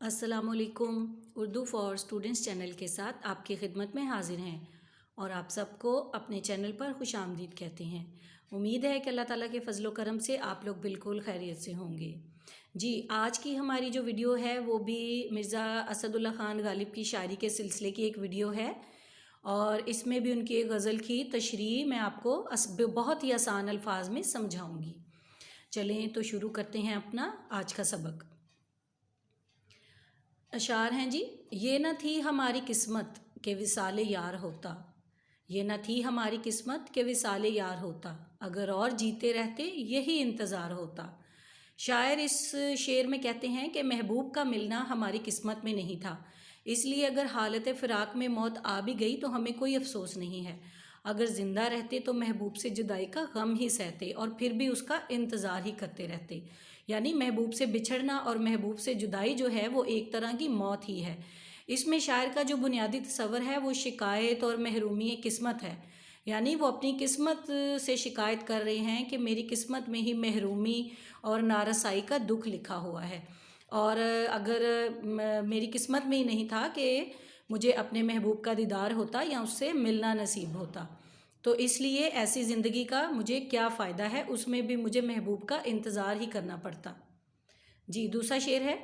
अस्सलामुअलैकुम। Urdu for students channel के साथ आपकी खिदमत में हाजिर हैं और आप सबको अपने चैनल पर खुश आमदीद कहते हैं। उम्मीद है कि अल्लाह ताला के फ़ज़ल व करम से आप लोग बिल्कुल खैरियत से होंगे। जी, आज की हमारी जो वीडियो है वो भी मिर्ज़ा असदुल्ला ख़ान गालिब की शायरी के सिलसिले की एक वीडियो है और इसमें भी उनकी एक गज़ल की तशरीह मैं आपको बहुत ही आसान अल्फाज में समझाऊँगी। चलें तो शुरू करते हैं अपना आज का सबक। अशार हैं जी। ये न थी हमारी किस्मत के विसाले यार होता, ये न थी हमारी किस्मत के विसाले यार होता, अगर और जीते रहते यही इंतज़ार होता। शायर इस शेर में कहते हैं कि महबूब का मिलना हमारी किस्मत में नहीं था, इसलिए अगर हालत फ़िराक में मौत आ भी गई तो हमें कोई अफसोस नहीं है। अगर ज़िंदा रहते तो महबूब से जुदाई का गम ही सहते और फिर भी उसका इंतज़ार ही करते रहते। यानी महबूब से बिछड़ना और महबूब से जुदाई जो है वो एक तरह की मौत ही है। इसमें शायर का जो बुनियादी तसव्वुर है वो शिकायत और महरूमी किस्मत है। यानी वो अपनी किस्मत से शिकायत कर रहे हैं कि मेरी किस्मत में ही महरूमी और नारसाई का दुख लिखा हुआ है और अगर मेरी किस्मत में ही नहीं था कि मुझे अपने महबूब का दीदार होता या उससे मिलना नसीब होता, तो इसलिए ऐसी ज़िंदगी का मुझे क्या फ़ायदा है, उसमें भी मुझे महबूब का इंतज़ार ही करना पड़ता। जी, दूसरा शेर है।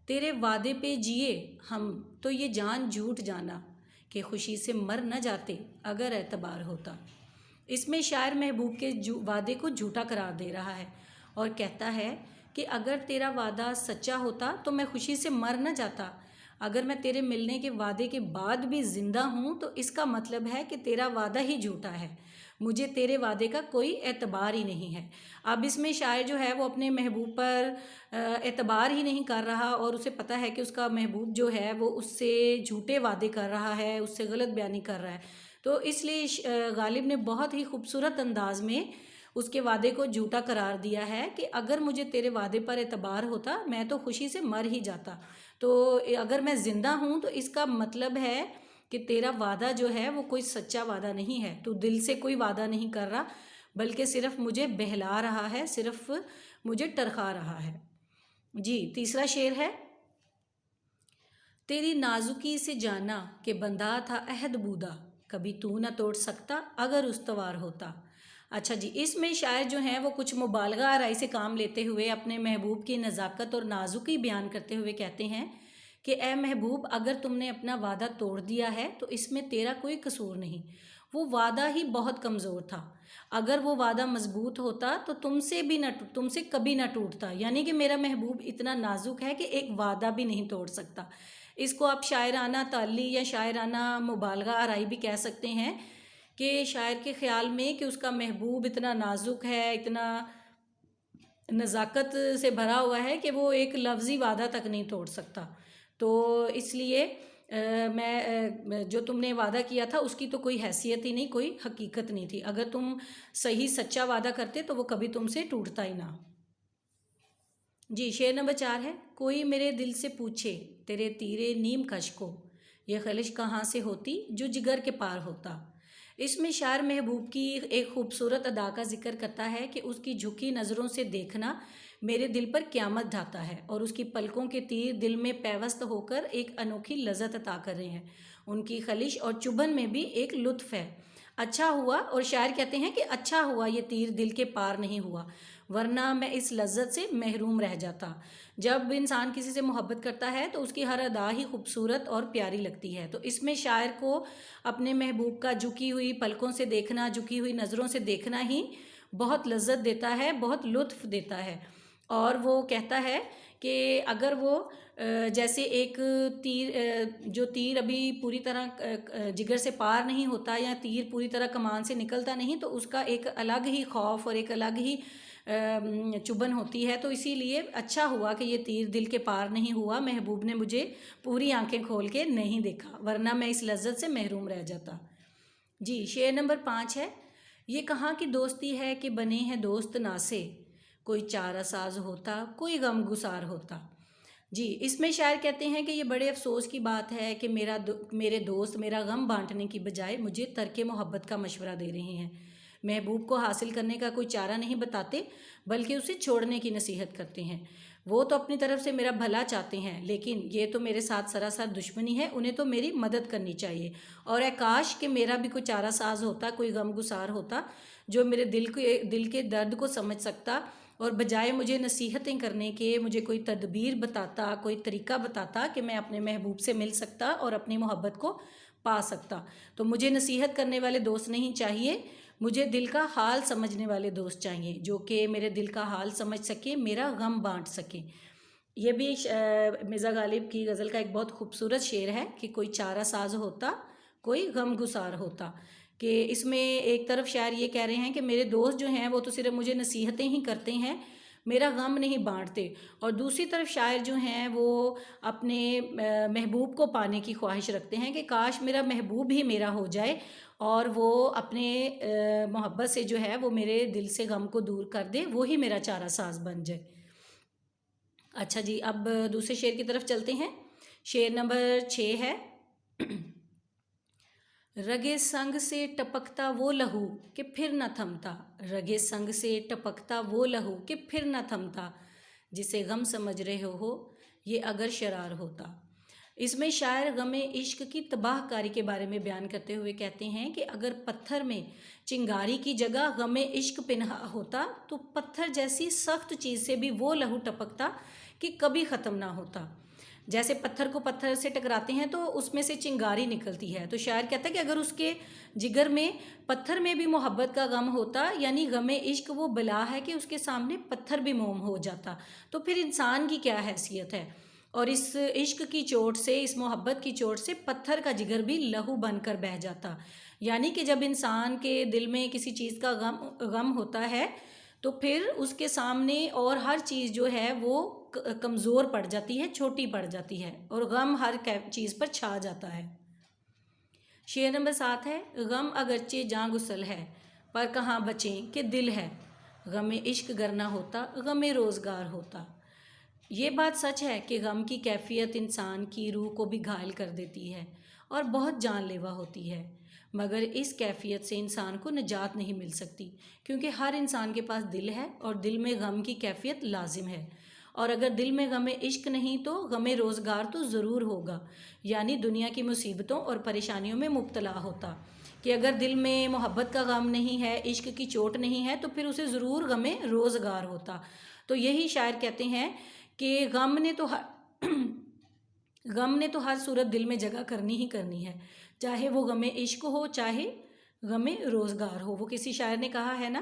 तेरे वादे पे जिए हम तो ये जान झूठ जाना कि खुशी से मर न जाते अगर एतबार होता। इसमें शायर महबूब के वादे को झूठा करार दे रहा है और कहता है कि अगर तेरा वादा सच्चा होता तो मैं खुशी से मर न जाता। अगर मैं तेरे मिलने के वादे के बाद भी ज़िंदा हूँ तो इसका मतलब है कि तेरा वादा ही झूठा है, मुझे तेरे वादे का कोई एतबार ही नहीं है। अब इसमें शायर जो है वो अपने महबूब पर एतबार ही नहीं कर रहा और उसे पता है कि उसका महबूब जो है वो उससे झूठे वादे कर रहा है, उससे गलत बयानी कर रहा है, तो इसलिए गालिब ने बहुत ही खूबसूरत अंदाज में उसके वादे को झूठा करार दिया है कि अगर मुझे तेरे वादे पर एतबार होता मैं तो खुशी से मर ही जाता। तो अगर मैं ज़िंदा हूँ तो इसका मतलब है कि तेरा वादा जो है वो कोई सच्चा वादा नहीं है, तू दिल से कोई वादा नहीं कर रहा बल्कि सिर्फ मुझे बहला रहा है, सिर्फ मुझे टरखा रहा है। जी, तीसरा शेर है। तेरी नाजुकी से जाना कि बंधा था अहद बूदा, कभी तू न तोड़ सकता अगर उस्तवार होता। अच्छा जी, इसमें शायर जो हैं वो कुछ मुबालगा आराई से काम लेते हुए अपने महबूब की नज़ाकत और नाजुकी बयान करते हुए कहते हैं कि ए महबूब, अगर तुमने अपना वादा तोड़ दिया है तो इसमें तेरा कोई कसूर नहीं, वो वादा ही बहुत कमज़ोर था। अगर वो वादा मजबूत होता तो तुमसे कभी ना टूटता। यानी कि मेरा महबूब इतना नाजुक है कि एक वादा भी नहीं तोड़ सकता। इसको आप शायराना ताल्ली या शायराना मुबालगा आराई भी कह सकते हैं कि शायर के ख़्याल में कि उसका महबूब इतना नाजुक है, इतना नज़ाकत से भरा हुआ है कि वो एक लफ्ज़ी वादा तक नहीं तोड़ सकता। तो इसलिए जो तुमने वादा किया था उसकी तो कोई हैसियत ही नहीं, कोई हकीकत नहीं थी। अगर तुम सही सच्चा वादा करते तो वो कभी तुमसे टूटता ही ना। जी, शेर नंबर 4 है। कोई मेरे दिल से पूछे तेरे तीरे नीम कश को, ये खलिश कहाँ से होती जो जिगर के पार होता। इसमें शायर महबूब की एक खूबसूरत अदा का जिक्र करता है कि उसकी झुकी नज़रों से देखना मेरे दिल पर क़यामत ढाता है और उसकी पलकों के तीर दिल में पैवस्त होकर एक अनोखी लज़्ज़त अता कर रहे हैं। उनकी खलिश और चुभन में भी एक लुत्फ़ है। अच्छा हुआ, और शायर कहते हैं कि अच्छा हुआ ये तीर दिल के पार नहीं हुआ, वरना मैं इस लज्जत से महरूम रह जाता। जब इंसान किसी से मोहब्बत करता है तो उसकी हर अदा ही खूबसूरत और प्यारी लगती है। तो इसमें शायर को अपने महबूब का झुकी हुई पलकों से देखना, झुकी हुई नज़रों से देखना ही बहुत लज्जत देता है, बहुत लुत्फ़ देता है। और वो कहता है कि अगर वो जैसे एक जो तीर अभी पूरी तरह जिगर से पार नहीं होता या तीर पूरी तरह कमान से निकलता नहीं, तो उसका एक अलग ही खौफ और एक अलग ही चुभन होती है। तो इसीलिए अच्छा हुआ कि ये तीर दिल के पार नहीं हुआ, महबूब ने मुझे पूरी आंखें खोल के नहीं देखा, वरना मैं इस लज्जत से महरूम रह जाता। जी, शेर नंबर 5 है। ये कहाँ की दोस्ती है कि बने हैं दोस्त नासे, कोई चारा साज होता कोई गम गुसार होता। जी, इसमें शायर कहते हैं कि ये बड़े अफसोस की बात है कि मेरे दोस्त मेरा गम बांटने की बजाय मुझे तर्क मोहब्बत का मशवरा दे रहे हैं। महबूब को हासिल करने का कोई चारा नहीं बताते बल्कि उसे छोड़ने की नसीहत करते हैं। वो तो अपनी तरफ से मेरा भला चाहते हैं, लेकिन ये तो मेरे साथ सरासर दुश्मनी है, उन्हें तो मेरी मदद करनी चाहिए। और काश कि मेरा भी कोई चारा साज होता, कोई गमगुसार होता, जो मेरे दिल के दर्द को समझ सकता, और बजाय मुझे नसीहतें करने के मुझे कोई तदबीर बताता, कोई तरीका बताता कि मैं अपने महबूब से मिल सकता और अपनी मोहब्बत को पा सकता। तो मुझे नसीहत करने वाले दोस्त नहीं चाहिए, मुझे दिल का हाल समझने वाले दोस्त चाहिए, जो कि मेरे दिल का हाल समझ सके, मेरा गम बांट सके। ये भी मिर्ज़ा गालिब की गज़ल का एक बहुत खूबसूरत शेर है कि कोई चारा साज होता, कोई गमगुसार होता। कि इसमें एक तरफ शायर ये कह रहे हैं कि मेरे दोस्त जो हैं वो तो सिर्फ मुझे नसीहतें ही करते हैं, मेरा गम नहीं बांटते। और दूसरी तरफ शायर जो हैं वो अपने महबूब को पाने की ख्वाहिश रखते हैं कि काश मेरा महबूब ही मेरा हो जाए और वो अपने मोहब्बत से जो है वो मेरे दिल से गम को दूर कर दे, वो ही मेरा चारा साज बन जाए। अच्छा जी, अब दूसरे शेर की तरफ चलते हैं। शेर नंबर 6 है। रगे संग से टपकता वो लहू कि फिर न थमता, रगे संग से टपकता वो लहू कि फिर न थमता, जिसे गम समझ रहे हो ये अगर शरार होता। इसमें शायर गमे इश्क की तबाहकारी के बारे में बयान करते हुए कहते हैं कि अगर पत्थर में चिंगारी की जगह गमे इश्क पिन्हा होता तो पत्थर जैसी सख्त चीज़ से भी वो लहू टपकता कि कभी ख़त्म ना होता। जैसे पत्थर को पत्थर से टकराते हैं तो उसमें से चिंगारी निकलती है, तो शायर कहता है कि अगर उसके जिगर में पत्थर में भी मोहब्बत का गम होता, यानी गमे इश्क वो बला है कि उसके सामने पत्थर भी मोम हो जाता, तो फिर इंसान की क्या हैसियत है। और इस इश्क की चोट से, इस मोहब्बत की चोट से पत्थर का जिगर भी लहू बनकर बह जाता। यानी कि जब इंसान के दिल में किसी चीज़ का गम होता है तो फिर उसके सामने और हर चीज़ जो है वो कमज़ोर पड़ जाती है, छोटी पड़ जाती है, और गम हर चीज़ पर छा जाता है। शेर नंबर 7 है। गम अगरचे जाँ गुसल है पर कहाँ बचें कि दिल है, गमे इश्क गर ना होता गमे रोज़गार होता। ये बात सच है कि गम की कैफियत इंसान की रूह को भी घायल कर देती है और बहुत जानलेवा होती है, मगर इस कैफियत से इंसान को निजात नहीं मिल सकती, क्योंकि हर इंसान के पास दिल है और दिल में गम की कैफियत लाजिम है। और अगर दिल में गमे इश्क नहीं तो गमे रोज़गार तो ज़रूर होगा, यानी दुनिया की मुसीबतों और परेशानियों में मुब्तला होता। कि अगर दिल में मोहब्बत का गम नहीं है, इश्क की चोट नहीं है, तो फिर उसे ज़रूर गमे रोज़गार होता। तो यही शायर कहते हैं कि गम ने तो हर सूरत दिल में जगह करनी ही करनी है, चाहे वो गमे इश्क हो, चाहे गमे रोज़गार हो। वो किसी शायर ने कहा है ना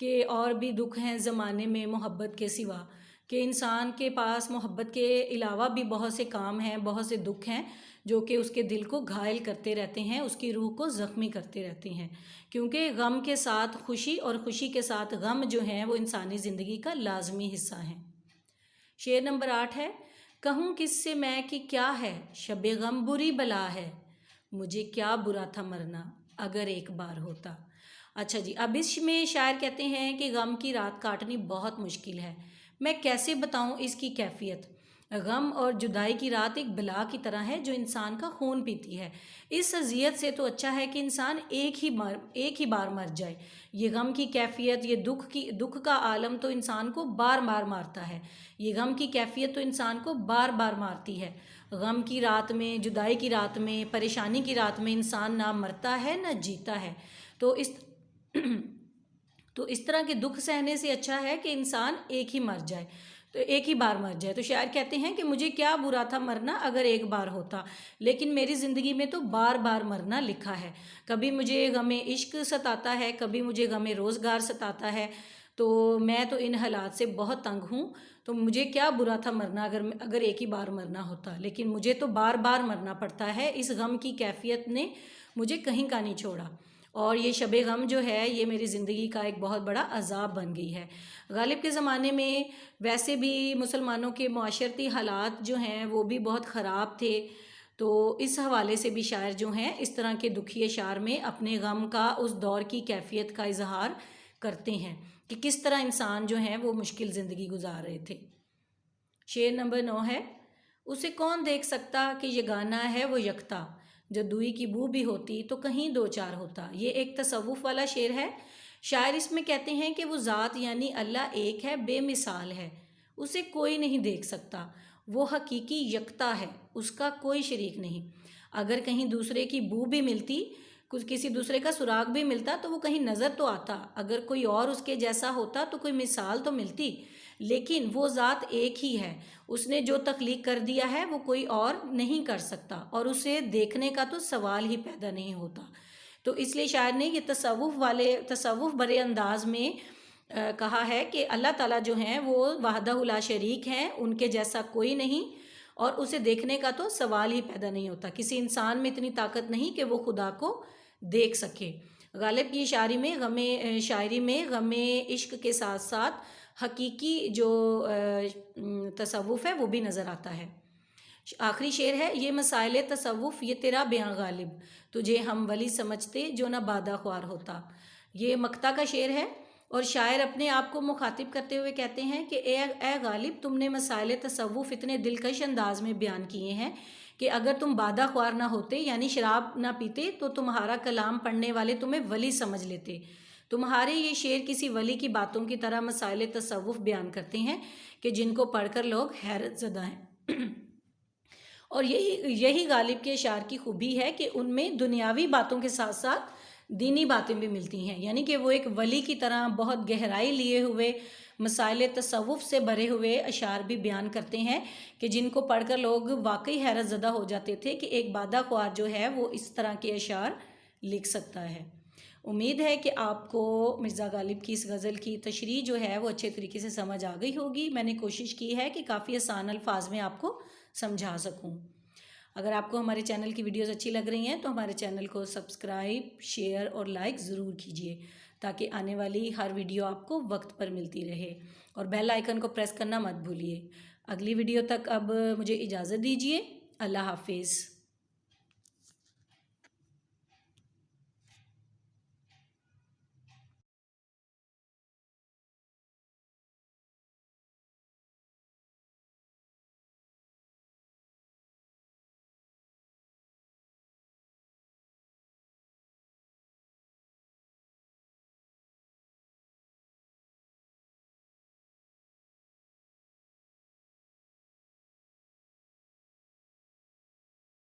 कि और भी दुख हैं ज़माने में मोहब्बत के सिवा, कि इंसान के पास मोहब्बत के अलावा भी बहुत से काम हैं, बहुत से दुख हैं जो कि उसके दिल को घायल करते रहते हैं, उसकी रूह को ज़ख्मी करते रहते हैं। क्योंकि गम के साथ खुशी और खुशी के साथ गम जो हैं वो इंसानी ज़िंदगी का लाजमी हिस्सा हैं। शेर नंबर 8 है। कहूँ किससे मैं कि क्या है शबे गम बुरी बला है, मुझे क्या बुरा था मरना अगर एक बार होता। अच्छा जी, अब इसमें शायर कहते हैं कि गम की रात काटनी बहुत मुश्किल है, मैं कैसे बताऊं इसकी कैफियत। गम और जुदाई की रात एक बला की तरह है जो इंसान का खून पीती है। इस अजियत से तो अच्छा है कि इंसान एक ही बार मर जाए। ये गम की कैफियत, ये दुख का आलम तो इंसान को बार बार मारता है। ये गम की कैफियत तो इंसान को बार बार मारती है। गम की रात में, जुदाई की रात में, परेशानी की रात में इंसान ना मरता है ना जीता है। तो इस तरह के दुख सहने से अच्छा है कि इंसान एक ही बार मर जाए। तो शायर कहते हैं कि मुझे क्या बुरा था मरना अगर एक बार होता, लेकिन मेरी ज़िंदगी में तो बार बार मरना लिखा है। कभी मुझे गमे इश्क सताता है, कभी मुझे गमे रोज़गार सताता है, तो मैं तो इन हालात से बहुत तंग हूँ। तो मुझे क्या बुरा था मरना अगर एक ही बार मरना होता, लेकिन मुझे तो बार बार मरना पड़ता है। इस गम की कैफियत ने मुझे कहीं का नहीं छोड़ा, और ये शबे गम जो है ये मेरी ज़िंदगी का एक बहुत बड़ा अज़ाब बन गई है। गालिब के ज़माने में वैसे भी मुसलमानों के माशरती हालात जो हैं वो भी बहुत ख़राब थे, तो इस हवाले से भी शायर जो हैं इस तरह के दुखी अशार में अपने गम का, उस दौर की कैफियत का इजहार करते हैं कि किस तरह इंसान जो हैं वो मुश्किल ज़िंदगी गुजार रहे थे। शेर नंबर 9 है। उसे कौन देख सकता कि ये गाना है वो यकता, जो दुई की बू भी होती तो कहीं दो चार होता। ये एक तसव्वुफ़ वाला शेर है। शायर इसमें कहते हैं कि वो ज़ात यानी अल्लाह एक है, बेमिसाल है, उसे कोई नहीं देख सकता, वो हकीकी यकता है, उसका कोई शरीक नहीं। अगर कहीं दूसरे की बू भी मिलती, कुछ किसी दूसरे का सुराग भी मिलता तो वो कहीं नज़र तो आता, अगर कोई और उसके जैसा होता तो कोई मिसाल तो मिलती, लेकिन वो ज़ात एक ही है। उसने जो तख्लीक कर दिया है वो कोई और नहीं कर सकता, और उसे देखने का तो सवाल ही पैदा नहीं होता। तो इसलिए शायर ने ये तसव्वुफ़ भरे अंदाज में कहा है कि अल्लाह ताला जो हैं वो वहदहु ला शरीक हैं, उनके जैसा कोई नहीं, और उसे देखने का तो सवाल ही पैदा नहीं होता। किसी इंसान में इतनी ताकत नहीं कि वो खुदा को देख सके। गालिब की शायरी में गमे इश्क के साथ साथ हकीकी जो तसव्वुफ़ है वो भी नज़र आता है। आखिरी शेर है, ये मसाइल तसव्वुफ़ ये तेरा बयां गालिब, तुझे हम वली समझते जो ना बादा ख्वार होता। ये मक्ता का शेर है, और शायर अपने आप को मुखातिब करते हुए कहते हैं कि ए गालिब, तुमने मसाइल तसव्वुफ़ इतने दिलकश अंदाज में बयान किए हैं कि अगर तुम बादा ख्वार ना होते, यानी शराब ना पीते, तो तुम्हारा कलाम पढ़ने वाले तुम्हें वली समझ लेते। तुम्हारे ये शेर किसी वली की बातों की तरह मसाइल तसव्वुफ़ बयान करते हैं कि जिनको पढ़कर लोग हैरत ज़दा हैं। और यही गालिब के अशार की खूबी है कि उनमें दुनियावी बातों के साथ साथ दीनी बातें भी मिलती हैं, यानी कि वो एक वली की तरह बहुत गहराई लिए हुए मसाइल तसव्वुफ़ से भरे हुए अशार भी बयान करते हैं कि जिनको पढ़कर लोग वाकई हैरत ज़दा हो जाते थे कि एक बादा ख्वार जो है वो इस तरह के अशार लिख सकता है। उम्मीद है कि आपको मिर्ज़ा गालिब की इस गज़ल की तशरीह जो है वो अच्छे तरीके से समझ आ गई होगी। मैंने कोशिश की है कि काफ़ी आसान अल्फाज में आपको समझा सकूं। अगर आपको हमारे चैनल की वीडियोस अच्छी लग रही हैं तो हमारे चैनल को सब्सक्राइब, शेयर और लाइक ज़रूर कीजिए, ताकि आने वाली हर वीडियो आपको वक्त पर मिलती रहे, और बेल आइकन को प्रेस करना मत भूलिए। अगली वीडियो तक अब मुझे इजाज़त दीजिए। अल्लाह हाफिज़।